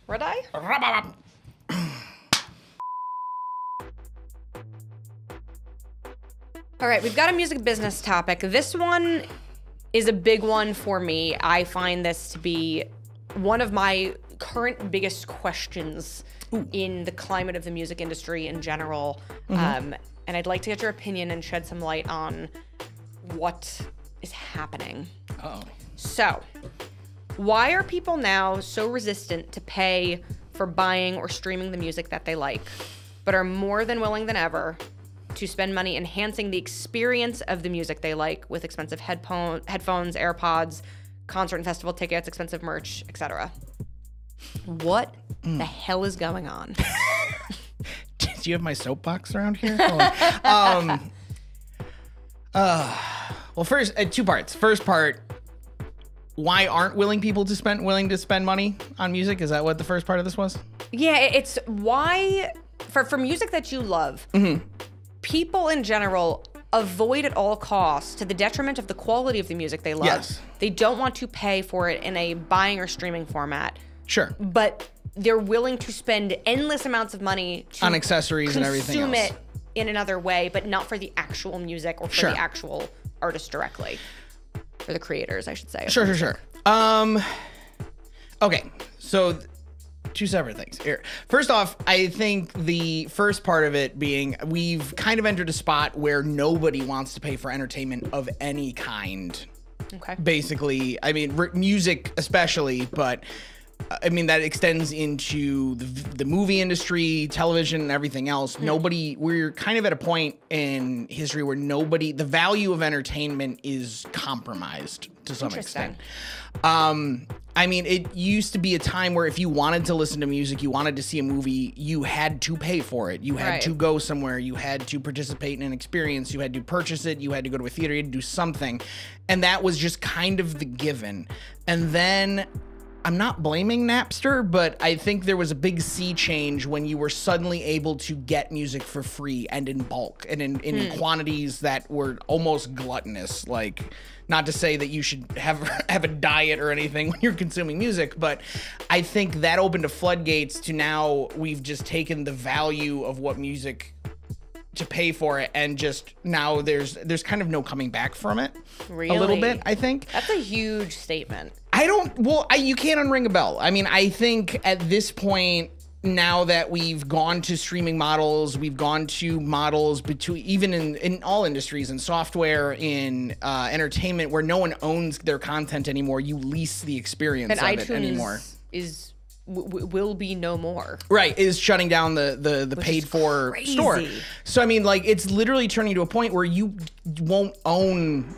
Ready? All right, we've got a music business topic. This one is a big one for me. I find this to be one of my current biggest questions in the climate of the music industry in general. And I'd like to get your opinion and shed some light on what is happening. Oh. So, why are people now so resistant to pay for buying or streaming the music that they like, but are more than willing than ever to spend money enhancing the experience of the music they like with expensive headphones, AirPods, concert and festival tickets, expensive merch, etc.? What the hell is going on? Do you have my soapbox around here? Well, first, two parts. First part, why aren't people willing to spend money on music? Is that what the first part of this was? Yeah, it's why for music that you love, people in general avoid at all costs, to the detriment of the quality of the music they love. Yes. They don't want to pay for it in a buying or streaming format. Sure. But they're willing to spend endless amounts of money to on accessories and everything else. Consume it in another way, but not for the actual music or for the actual artist directly. Or the creators, I should say. Sure. Okay, so two separate things here. First off, I think the first part of it being we've kind of entered a spot where nobody wants to pay for entertainment of any kind. Okay. Basically, I mean, music especially, but I mean, that extends into the movie industry, television, and everything else. We're kind of at a point in history where the value of entertainment is compromised to some extent. I mean, it used to be a time where if you wanted to listen to music, you wanted to see a movie, you had to pay for it. You had to go somewhere. You had to participate in an experience. You had to purchase it. You had to go to a theater. You had to do something. And that was just kind of the given. And then I'm not blaming Napster, but I think there was a big sea change when you were suddenly able to get music for free and in bulk and in quantities that were almost gluttonous. Like, not to say that you should have a diet or anything when you're consuming music, but I think that opened a floodgates to now we've just taken the value of what music to pay for it, and just now there's kind of no coming back from it. Really? A little bit, I think. That's a huge statement. You can't unring a bell. I mean, I think at this point, now that we've gone to streaming models, we've gone to models between, even in all industries, in software, in entertainment, where no one owns their content anymore. You lease the experience of iTunes it anymore. Will be no more. Right, is shutting down the paid for store. So I mean, like, it's literally turning to a point where you won't own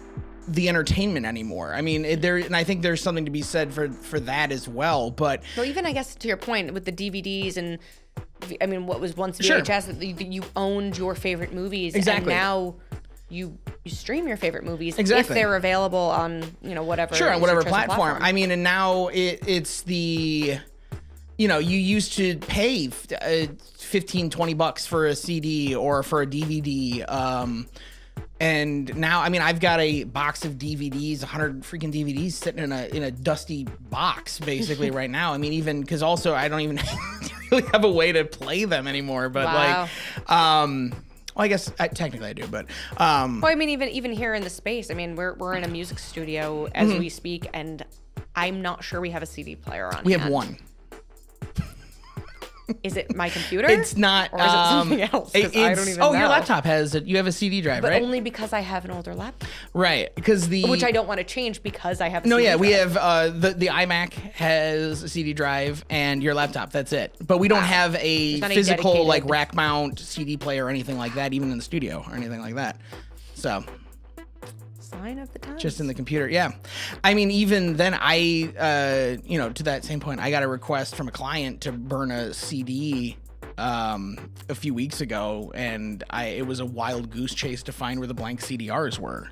the entertainment anymore. I mean, and I think there's something to be said for that as well. But even I guess to your point with the DVDs and I mean, what was once VHS, that you owned your favorite movies, exactly. And now you stream your favorite movies exactly. if they're available on whatever. Sure, on whatever platform. I mean, and now it's the. You used to pay $15-20 for a CD or for a DVD. And now, I mean, I've got a box of DVDs, 100 freaking DVDs sitting in a dusty box basically right now. I mean, even because also I don't even really have a way to play them anymore. But well, I guess technically I do, but well, I mean, even here in the space, I mean, we're in a music studio as we speak, and I'm not sure we have a CD player on. We have one. Is it my computer? It's not. Or is it something else? I don't even know. Your laptop has it. You have a CD drive, but right? Only because I have an older laptop. Right, because which I don't want to change because I have a CD drive. We have the iMac has a CD drive and your laptop. That's it. But we don't have a physical like rack mount CD player or anything like that, even in the studio or anything like that. So. Sign of the times. Just in the computer, yeah. I mean, even then, to that same point, I got a request from a client to burn a CD a few weeks ago, and it was a wild goose chase to find where the blank CDRs were.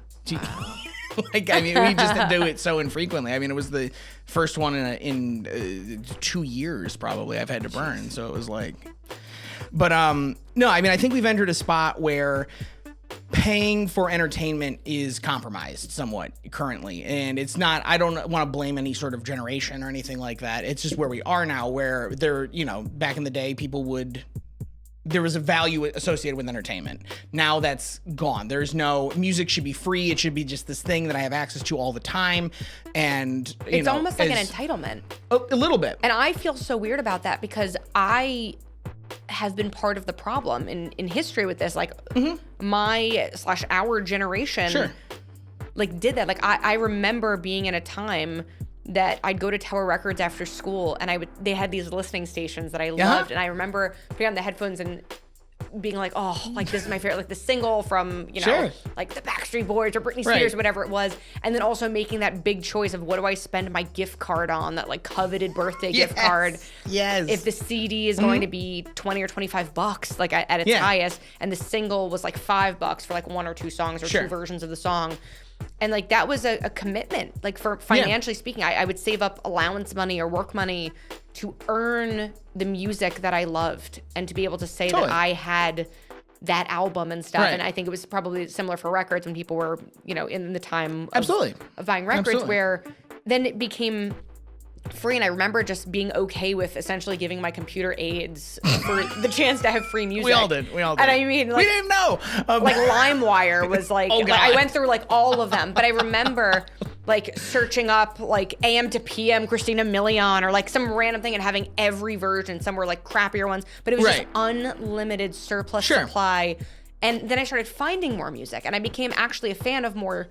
Like, I mean, we just do it so infrequently. I mean, it was the first one in 2 years probably I've had to burn, so it was like. But no, I mean, I think we've entered a spot where paying for entertainment is compromised somewhat currently, and it's not. I don't want to blame any sort of generation or anything like that. It's just where we are now, where back in the day, there was a value associated with entertainment. Now that's gone. There's no music should be free. It should be just this thing that I have access to all the time, and it's almost like an entitlement. A little bit. And I feel so weird about that because I have been part of the problem in history with this. Like our generation, like did that. Like I remember being in a time that I'd go to Tower Records after school, and they had these listening stations that I loved, and I remember putting on the headphones and being like, oh, like this is my favorite, like the single from, like the Backstreet Boys or Britney Spears, or whatever it was. And then also making that big choice of what do I spend my gift card on, that like coveted birthday gift card. Yes. If the CD is going to be $20 or $25, like at its highest, and the single was like $5 for like one or two songs or two versions of the song. And like that was a commitment, like for financially speaking. I would save up allowance money or work money to earn the music that I loved and to be able to say that I had that album and stuff. And I think it was probably similar for records when people were, in the time of buying records, where then it became free. And I remember just being okay with essentially giving my computer aids for the chance to have free music. We all did. And I mean, like, we didn't know. Like LimeWire was like, I went through like all of them, but I remember like searching up like AM to PM Christina Milian or like some random thing and having every version. Some were like crappier ones, but it was just unlimited surplus supply. And then I started finding more music, and I became actually a fan of more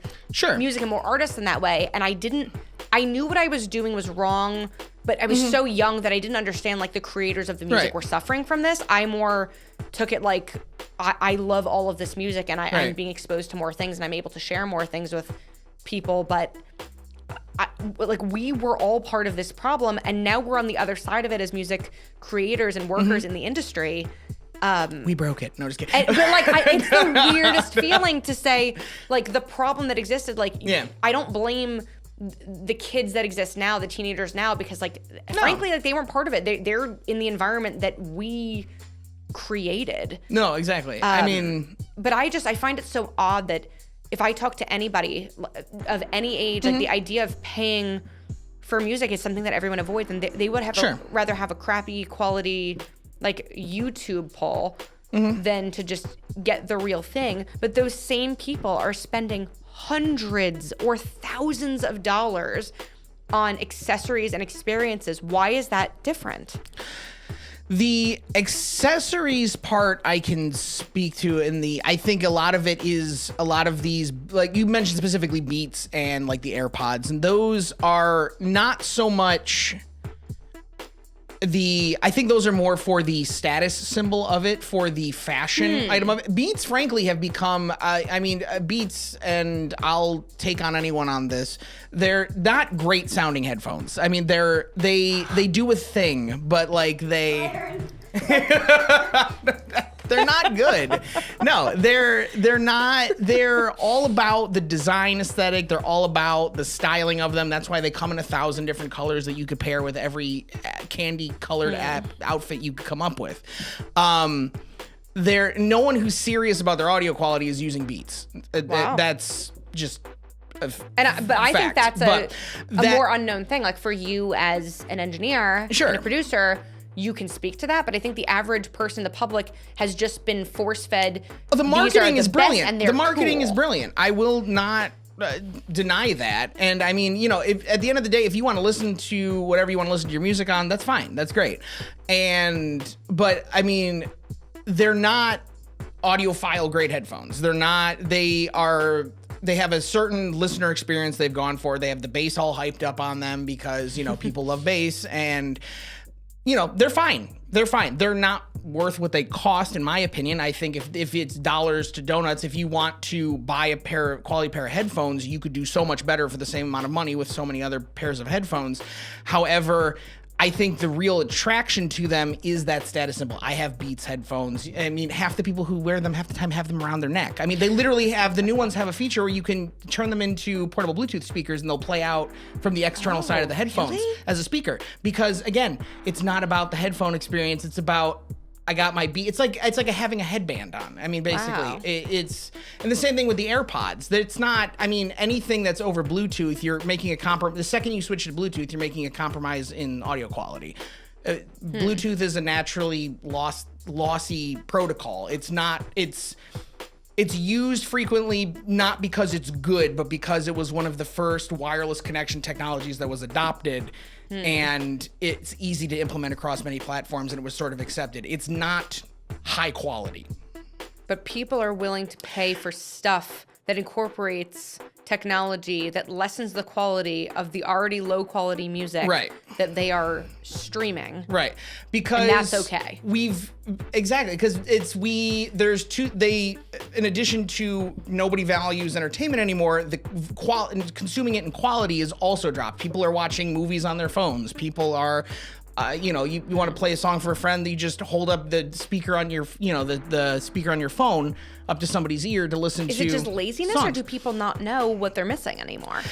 music and more artists in that way. And I knew what I was doing was wrong, but I was so young that I didn't understand like the creators of the music were suffering from this. I more took it like I love all of this music, and I'm being exposed to more things, and I'm able to share more things with people. But we were all part of this problem, and now we're on the other side of it as music creators and workers in the industry. We broke it. No, just kidding. But like, it's the weirdest feeling to say, like, the problem that existed. Like, I don't blame the kids that exist now, the teenagers now, because like, frankly, like they weren't part of it. They're in the environment that we created. No, exactly. I mean, but I find it so odd that if I talk to anybody of any age, like the idea of paying for music is something that everyone avoids, and they would have rather have a crappy quality like YouTube poll than to just get the real thing. But those same people are spending hundreds or thousands of dollars on accessories and experiences. Why is that different? The accessories part I can speak to I think a lot of it is a lot of these, like you mentioned specifically Beats and like the AirPods, and those are not so much I think those are more for the status symbol of it, for the fashion item of it. Beats, frankly, have become, Beats, and I'll take on anyone on this, they're not great sounding headphones. I mean, they do a thing, but like they're not good. No, they're not. They're all about the design aesthetic. They're all about the styling of them. That's why they come in 1,000 different colors that you could pair with every candy colored outfit you could come up with. No one who's serious about their audio quality is using Beats. Wow. That's just but I think that's a more unknown thing. Like for you as an engineer and a producer, you can speak to that, but I think the average person, the public, has just been force-fed. Oh, the marketing is brilliant. The marketing is brilliant. I will not deny that. And I mean, if, at the end of the day, if you want to listen to whatever you want to listen to your music on, that's fine. That's great. But I mean, they're not audiophile grade headphones. They're not. They have a certain listener experience they've gone for. They have the bass all hyped up on them because people love bass, and they're fine. They're fine. They're not worth what they cost, in my opinion. I think if it's dollars to donuts, if you want to buy a quality pair of headphones, you could do so much better for the same amount of money with so many other pairs of headphones. However, I think the real attraction to them is that status symbol. I have Beats headphones. I mean, half the people who wear them half the time have them around their neck. I mean, they literally the new ones have a feature where you can turn them into portable Bluetooth speakers and they'll play out from the external side of the headphones as a speaker. Because again, it's not about the headphone experience. It's about I got my beat. It's like having a headband on. I mean, basically, Wow. it's and the same thing with the AirPods. That it's not. I mean, anything that's over Bluetooth, you're making a compromise. The second you switch to Bluetooth, you're making a compromise in audio quality. Bluetooth is a naturally lossy protocol. It's not. It's used frequently not because it's good, but because it was one of the first wireless connection technologies that was adopted. And it's easy to implement across many platforms, and it was sort of accepted. It's not high quality. But people are willing to pay for stuff that incorporates technology that lessens the quality of the already low quality music that they are streaming. Right. Because and that's okay. Because in addition to nobody values entertainment anymore, the consuming it in quality is also dropped. People are watching movies on their phones. People are you want to play a song for a friend, you just hold up the speaker on your, the speaker on your phone up to somebody's ear to listen to. Is it just laziness songs. or do people not know what they're missing anymore?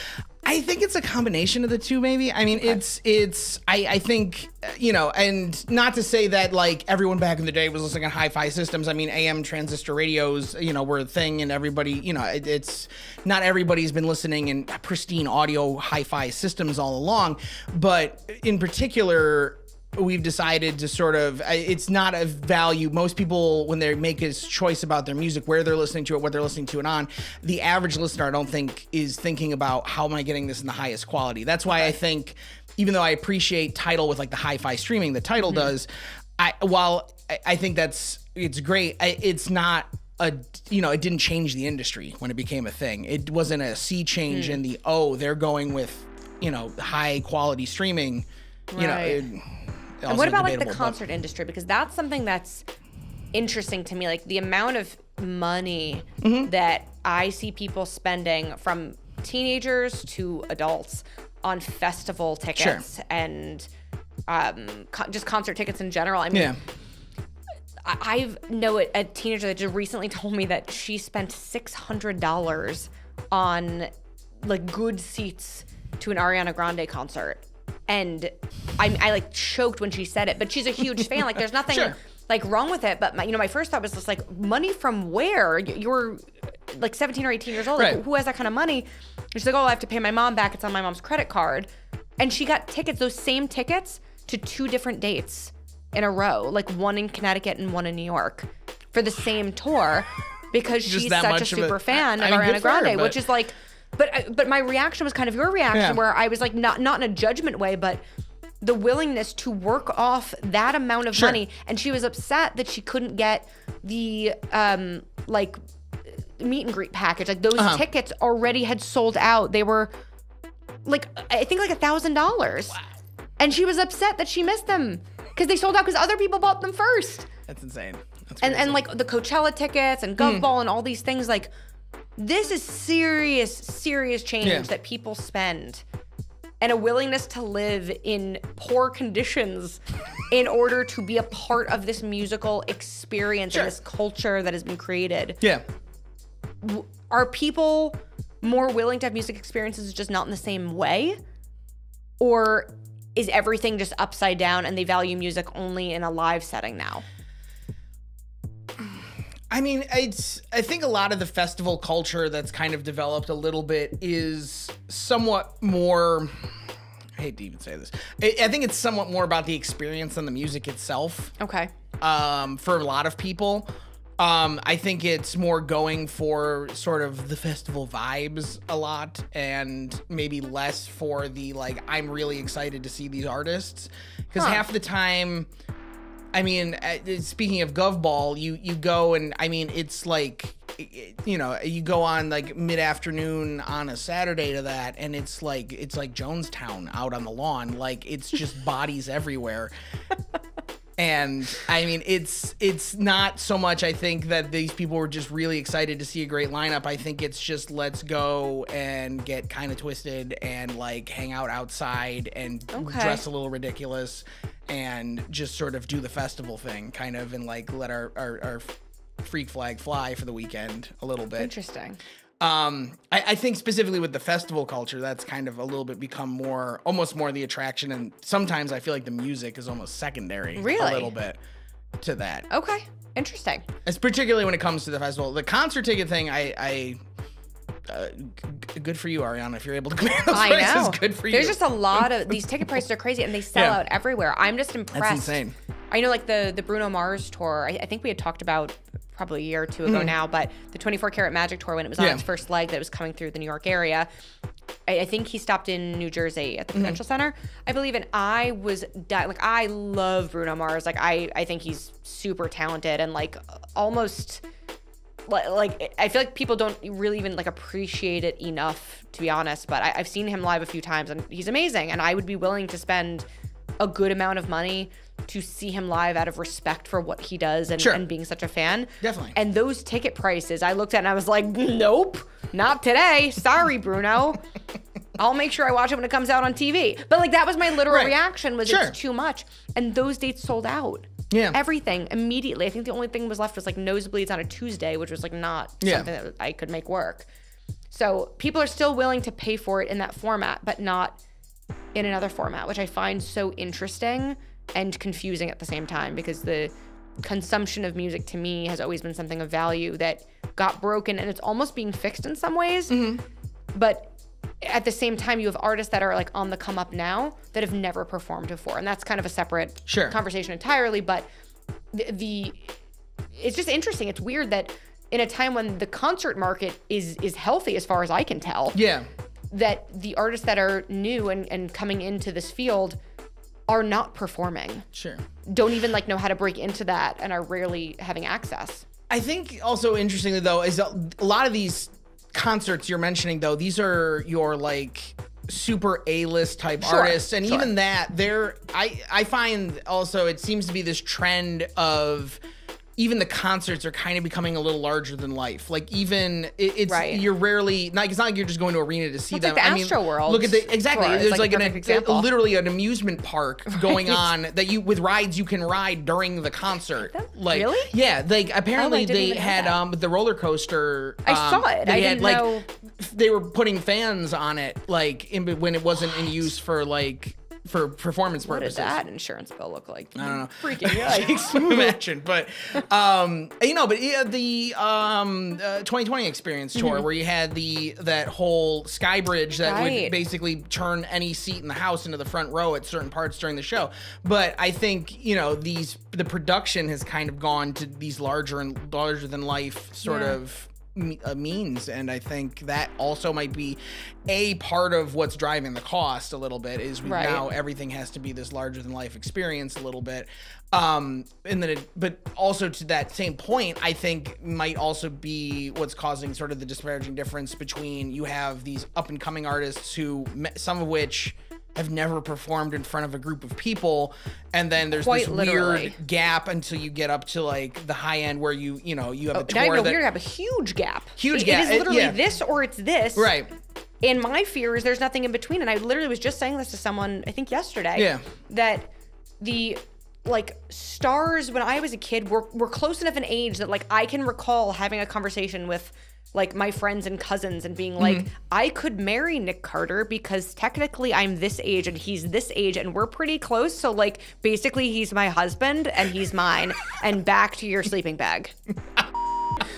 I think it's a combination of the two, maybe. I mean, I think, and not to say that like everyone back in the day was listening on hi-fi systems. I mean, AM transistor radios, were a thing, and everybody, it's not everybody's been listening in pristine audio hi-fi systems all along, but in particular, we've decided to sort of, it's not a value. Most people, when they make a choice about their music, where they're listening to it, what they're listening to it on, the average listener, I don't think, is thinking about how am I getting this in the highest quality. That's why I think, even though I appreciate Tidal with like the hi-fi streaming that Tidal does, while I think it's great, it's not it didn't change the industry when it became a thing. It wasn't a sea change in they're going with, high quality streaming, And what about like the concert industry? Because that's something that's interesting to me. Like the amount of money that I see people spending, from teenagers to adults, on festival tickets and just concert tickets in general. I mean, I know a teenager that just recently told me that she spent $600 on like good seats to an Ariana Grande concert. And I like choked when she said it, but she's a huge fan. Like there's nothing like wrong with it. But my first thought was just like, money from where? You're like 17 or 18 years old. Like, who has that kind of money? And she's like, I have to pay my mom back. It's on my mom's credit card. And she got tickets, those same tickets, to 2 different dates in a row, like one in Connecticut and one in New York, for the same tour, because she's such a super fan of Ariana Grande, which is like. But my reaction was kind of your reaction, where I was like, not in a judgment way, but the willingness to work off that amount of money. And she was upset that she couldn't get the like meet and greet package. Like those tickets already had sold out. They were like, I think like $1,000. Wow. And she was upset that she missed them because they sold out because other people bought them first. That's insane. That's crazy. And like the Coachella tickets and Gov Ball and all these things, like, this is serious change that people spend, and a willingness to live in poor conditions in order to be a part of this musical experience and this culture that has been created. Yeah. Are people more willing to have music experiences, just not in the same way? Or is everything just upside down and they value music only in a live setting now? I mean, I think a lot of the festival culture that's kind of developed a little bit is somewhat more, I hate to even say this, I think it's somewhat more about the experience than the music itself. Okay. For a lot of people. I think it's more going for sort of the festival vibes a lot, and maybe less for the, like, I'm really excited to see these artists. Because half the time, I mean, speaking of Gov Ball, you go and, I mean, it's like, you go on like mid-afternoon on a Saturday to that, and it's like Jonestown out on the lawn. Like, it's just bodies everywhere. And I mean, it's not so much, I think, that these people were just really excited to see a great lineup. I think it's just, let's go and get kind of twisted and like hang out outside and dress a little ridiculous and just sort of do the festival thing, kind of, and like let our freak flag fly for the weekend a little bit. Interesting. I think specifically with the festival culture, that's kind of a little bit become almost more the attraction, and sometimes I feel like the music is almost secondary. Really? A little bit. to that. Okay. Interesting. It's particularly when it comes to the festival. The concert ticket thing, good for you, Ariana. If you're able to command those prices, know. good for you. There's just a lot of these ticket prices are crazy, and they sell out everywhere. I'm just impressed. That's insane. I know, like the Bruno Mars tour. I think we had talked about probably a year or two ago now, but the 24 Karat Magic tour, when it was on its first leg, that was coming through the New York area. I think he stopped in New Jersey at the Prudential Center, I believe, and I was like, I love Bruno Mars. Like, I think he's super talented and like almost. Like, I feel like people don't really even like appreciate it enough, to be honest. But I've seen him live a few times, and he's amazing. And I would be willing to spend a good amount of money to see him live out of respect for what he does and being such a fan. Definitely. And those ticket prices, I looked at and I was like, nope, not today. Sorry, Bruno. I'll make sure I watch it when it comes out on TV. But like, that was my literal reaction, was it's too much. And those dates sold out. Yeah. Everything immediately. I think the only thing was left was like nosebleeds on a Tuesday, which was like not something that I could make work. So people are still willing to pay for it in that format, but not in another format, which I find so interesting and confusing at the same time, because the consumption of music to me has always been something of value that got broken, and it's almost being fixed in some ways. But at the same time, you have artists that are like on the come up now that have never performed before, and that's kind of a separate conversation entirely. But it's just interesting. It's weird that in a time when the concert market is healthy, as far as I can tell, that the artists that are new and coming into this field are not performing. Don't even like know how to break into that, and are rarely having access. I think also interestingly though is a lot of these concerts you're mentioning, though, these are your like super A-list type artists, and even that I find also it seems to be this trend of even the concerts are kind of becoming a little larger than life. Like, even it's you're rarely like, it's not like you're just going to arena to see them. Like the Astro World. Look at there's like literally an amusement park going on that you with rides you can ride during the concert. Like, really? Yeah, like apparently they had with the roller coaster. I saw it. I didn't know. They were putting fans on it like when it wasn't in use for like. For performance purposes. What does that insurance bill look like? I don't know. Freaking yikes. Imagine, but the 2020 Experience tour where you had that whole sky bridge that would basically turn any seat in the house into the front row at certain parts during the show. But I think the production has kind of gone to these larger than life sort of means, and I think that also might be a part of what's driving the cost a little bit, is now everything has to be this larger than life experience a little bit, but also to that same point, I think might also be what's causing sort of the disparaging difference between you have these up and coming artists who some of which have never performed in front of a group of people, and then there's this weird gap until you get up to like the high end where you have a tour. Not even weird gap, a huge gap. Huge gap. It is literally this or it's this. Right. And my fear is there's nothing in between. And I literally was just saying this to someone, I think yesterday. Yeah. That the like stars when I was a kid were close enough in age that like I can recall having a conversation with like my friends and cousins and being like, I could marry Nick Carter because technically I'm this age and he's this age and we're pretty close. So like basically he's my husband and he's mine, and back to your sleeping bag.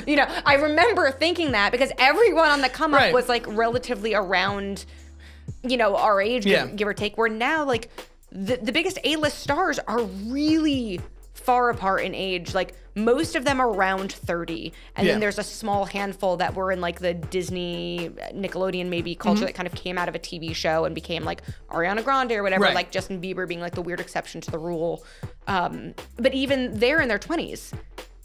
I remember thinking that because everyone on the come up was like relatively around, our age, give or take. Where now like the biggest A-list stars are really far apart in age. Like most of them are around 30, and then there's a small handful that were in like the Disney, Nickelodeon maybe culture that kind of came out of a TV show and became like Ariana Grande or whatever, like Justin Bieber being like the weird exception to the rule. But even they're in their 20s.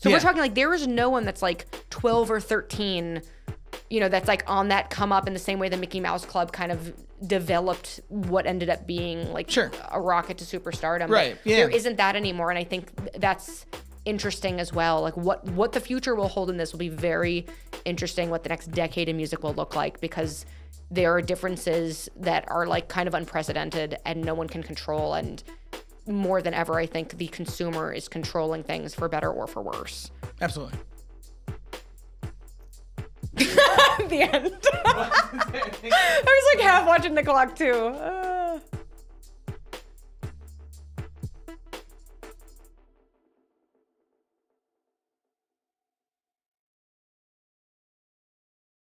So we're talking like there is no one that's like 12 or 13, that's like on that come up in the same way the Mickey Mouse Club kind of developed what ended up being like a rocket to superstardom. Right. Yeah. There isn't that anymore. And I think that's interesting as well. Like what the future will hold in this will be very interesting, what the next decade of music will look like, because there are differences that are like kind of unprecedented and no one can control. And more than ever, I think the consumer is controlling things for better or for worse. Absolutely. The end. I was like half watching the clock too.